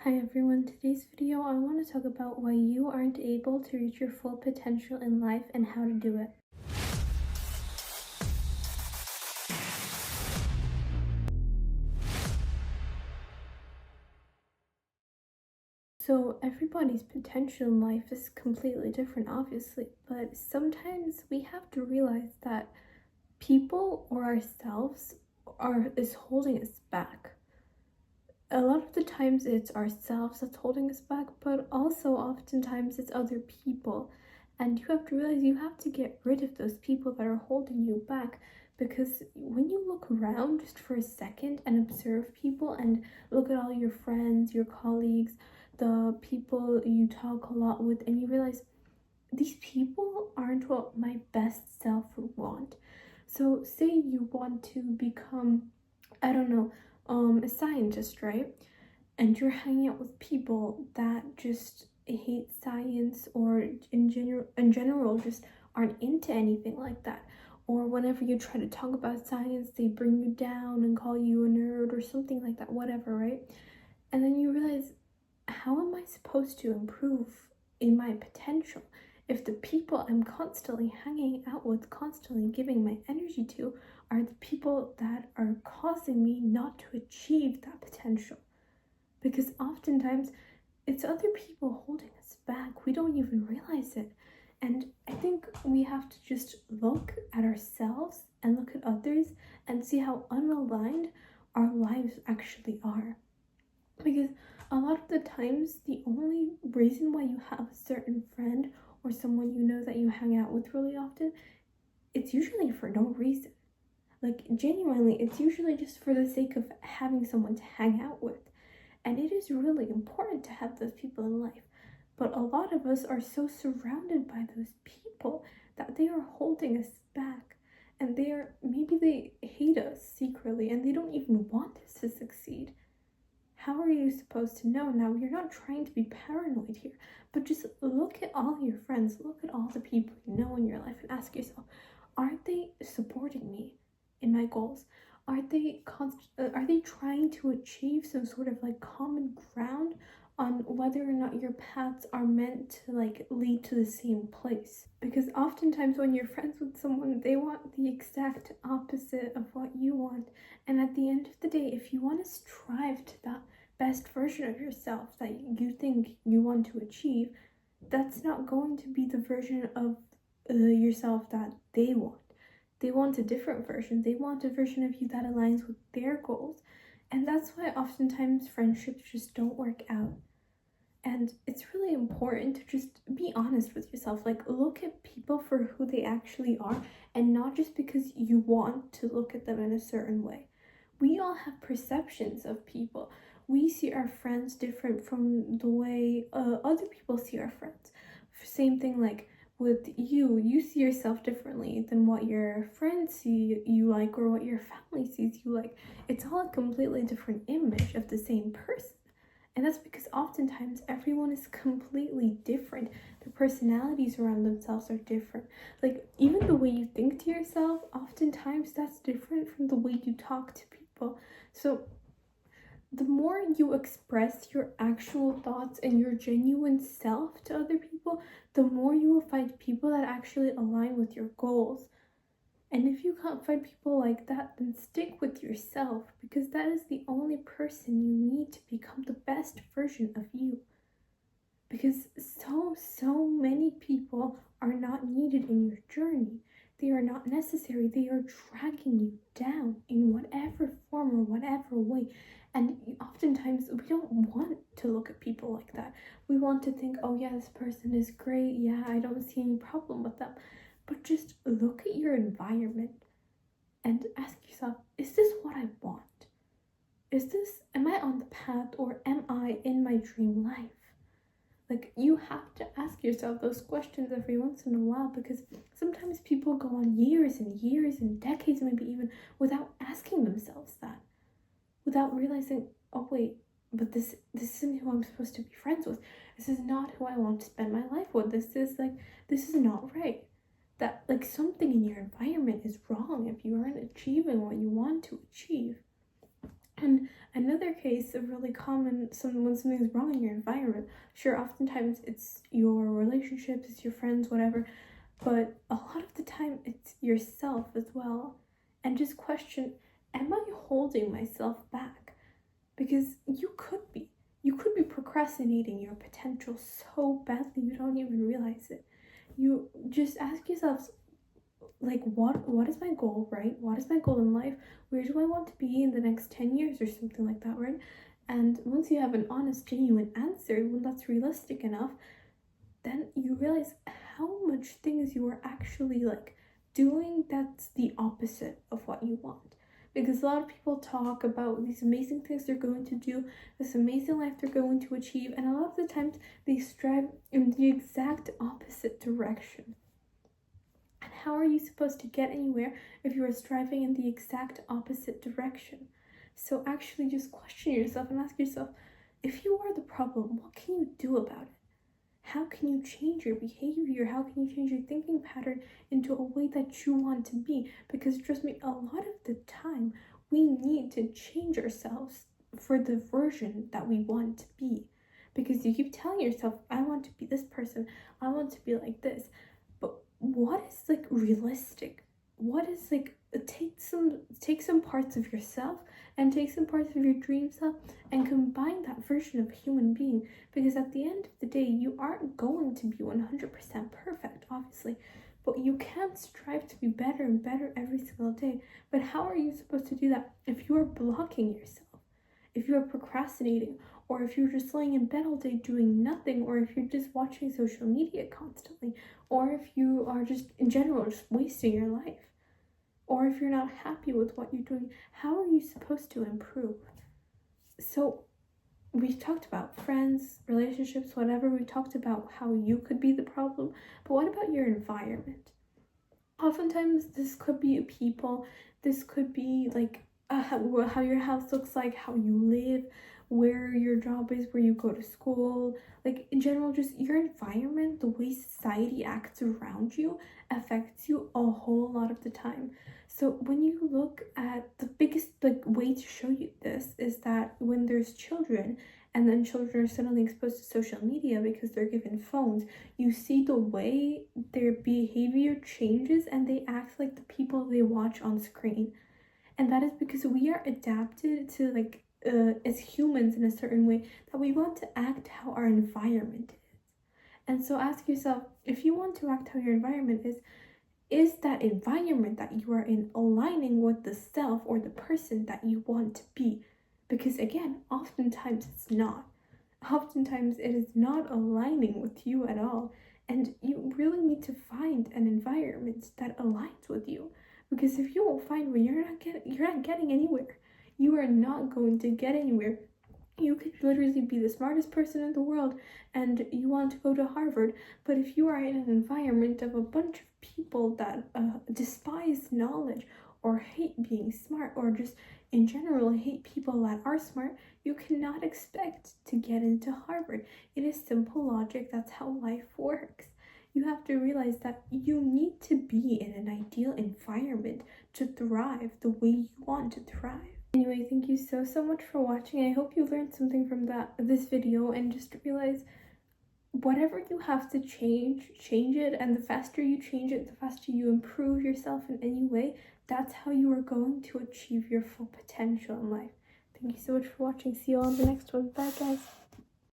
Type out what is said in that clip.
Hi everyone, today's video I want to talk about why you aren't able to reach your full potential in life and how to do it. So everybody's potential in life is completely different obviously, but sometimes we have to realize that people or ourselves is holding us back. A lot of the times it's ourselves that's holding us back, but also oftentimes it's other people. And you have to realize you have to get rid of those people that are holding you back, because when you look around just for a second and observe people and look at all your friends, your colleagues, the people you talk a lot with, and you realize these people aren't what my best self would want. So say you want to become, I don't know, a scientist, right? And you're hanging out with people that just hate science, or in general just aren't into anything like that. Or whenever you try to talk about science, they bring you down and call you a nerd or something like that, whatever, right? And then you realize, how am I supposed to improve in my potential if the people I'm constantly hanging out with, constantly giving my energy to, are the people that are causing me not to achieve that potential? Because oftentimes it's other people holding us back. We don't even realize it. And I think we have to just look at ourselves and look at others and see how unaligned our lives actually are. Because a lot of the times, the only reason why you have a certain friend or someone you know that you hang out with really often, it's usually for no reason. Like, genuinely, it's usually just for the sake of having someone to hang out with. And it is really important to have those people in life. But a lot of us are so surrounded by those people that they are holding us back. And maybe they hate us secretly and they don't even want us to succeed. How are you supposed to know? Now, you're not trying to be paranoid here, but just look at all your friends, look at all the people you know in your life, and ask yourself, are they supporting me in my goals? Are they trying to achieve some sort of like common ground on whether or not your paths are meant to like lead to the same place? Because oftentimes when you're friends with someone, they want the exact opposite of what you want. And at the end of the day, if you want to strive to that best version of yourself that you think you want to achieve, that's not going to be the version of yourself that they want. They want a different version. They want a version of you that aligns with their goals. And that's why oftentimes friendships just don't work out. And it's really important to just be honest with yourself. Like, look at people for who they actually are, and not just because you want to look at them in a certain way. We all have perceptions of people. We see our friends different from the way other people see our friends. Same thing like with you see yourself differently than what your friends see you like, or what your family sees you like. It's all a completely different image of the same person. And that's because oftentimes everyone is completely different. Their personalities around themselves are different. Like, even the way you think to yourself, oftentimes that's different from the way you talk to people. So the more you express your actual thoughts and your genuine self to other people, the more you will find people that actually align with your goals. And if you can't find people like that, then stick with yourself, because that is the only person you need to become the best version of you. Because so many people are not needed in your journey. They are not necessary. They are dragging you down in whatever form or whatever way. And oftentimes we don't want to look at people like that. We want to think, oh yeah, this person is great. Yeah, I don't see any problem with them. But just look at your environment and ask yourself, is this what I want? Am I on the path, or am I in my dream life? Like, you have to ask yourself those questions every once in a while, because sometimes people go on years and years and decades, maybe even, without asking themselves that, without realizing, oh wait, but this isn't who I'm supposed to be friends with. This is not who I want to spend my life with. This is not right. That, like, something in your environment is wrong if you aren't achieving what you want to achieve. And another case of really common when something's wrong in your environment, sure, oftentimes it's your relationships, it's your friends, whatever, but a lot of the time it's yourself as well. And just question, am I holding myself back? Because you could be procrastinating your potential so badly you don't even realize it. You just ask yourself, like, what is my goal, right? What is my goal in life? Where do I want to be in the next 10 years or something like that, right? And once you have an honest, genuine answer, when that's realistic enough, then you realize how much things you are actually like doing that's the opposite of what you want. Because a lot of people talk about these amazing things they're going to do, this amazing life they're going to achieve, and a lot of the times they strive in the exact opposite direction. And how are you supposed to get anywhere if you are striving in the exact opposite direction? So actually just question yourself and ask yourself, if you are the problem, what can you do about it? How can you change your behavior? How can you change your thinking pattern into a way that you want to be? Because trust me, a lot of the time we need to change ourselves for the version that we want to be. Because you keep telling yourself, I want to be this person, I want to be like this. But what is like realistic? What is like take some parts of yourself and take some parts of your dream self and combine that version of human being, because at the end of the day you aren't going to be 100% perfect, obviously, but you can strive to be better and better every single day. But how are you supposed to do that if you are blocking yourself, if you are procrastinating, or if you're just laying in bed all day doing nothing, or if you're just watching social media constantly, or if you are just in general just wasting your life, or if you're not happy with what you're doing? How are you supposed to improve? So we've talked about friends, relationships, whatever. We talked about how you could be the problem, but what about your environment? Oftentimes this could be people, this could be like how your house looks like, how you live, where your job is, where you go to school, like in general, just your environment, the way society acts around you affects you a whole lot of the time. So when you look at the biggest like way to show you this is that when there's children and then children are suddenly exposed to social media because they're given phones, you see the way their behavior changes and they act like the people they watch on screen. And that is because we are adapted to like as humans in a certain way that we want to act how our environment is. And so ask yourself, if you want to act how your environment is that environment that you are in aligning with the self or the person that you want to be? Because again, oftentimes it's not. Oftentimes it is not aligning with you at all. And you really need to find an environment that aligns with you. Because if you won't find one, you're not getting anywhere. You are not going to get anywhere. You could literally be the smartest person in the world and you want to go to Harvard, but if you are in an environment of a bunch of people that despise knowledge or hate being smart, or just in general hate people that are smart, you cannot expect to get into Harvard. It is simple logic. That's how life works. You have to realize that you need to be in an ideal environment to thrive the way you want to thrive. Anyway, thank you so much for watching. I hope you learned something from this video, and just realize whatever you have to change it, and the faster you change it, the faster you improve yourself in any way. That's how you are going to achieve your full potential in life. Thank you so much for watching. See you all in the next one. Bye guys.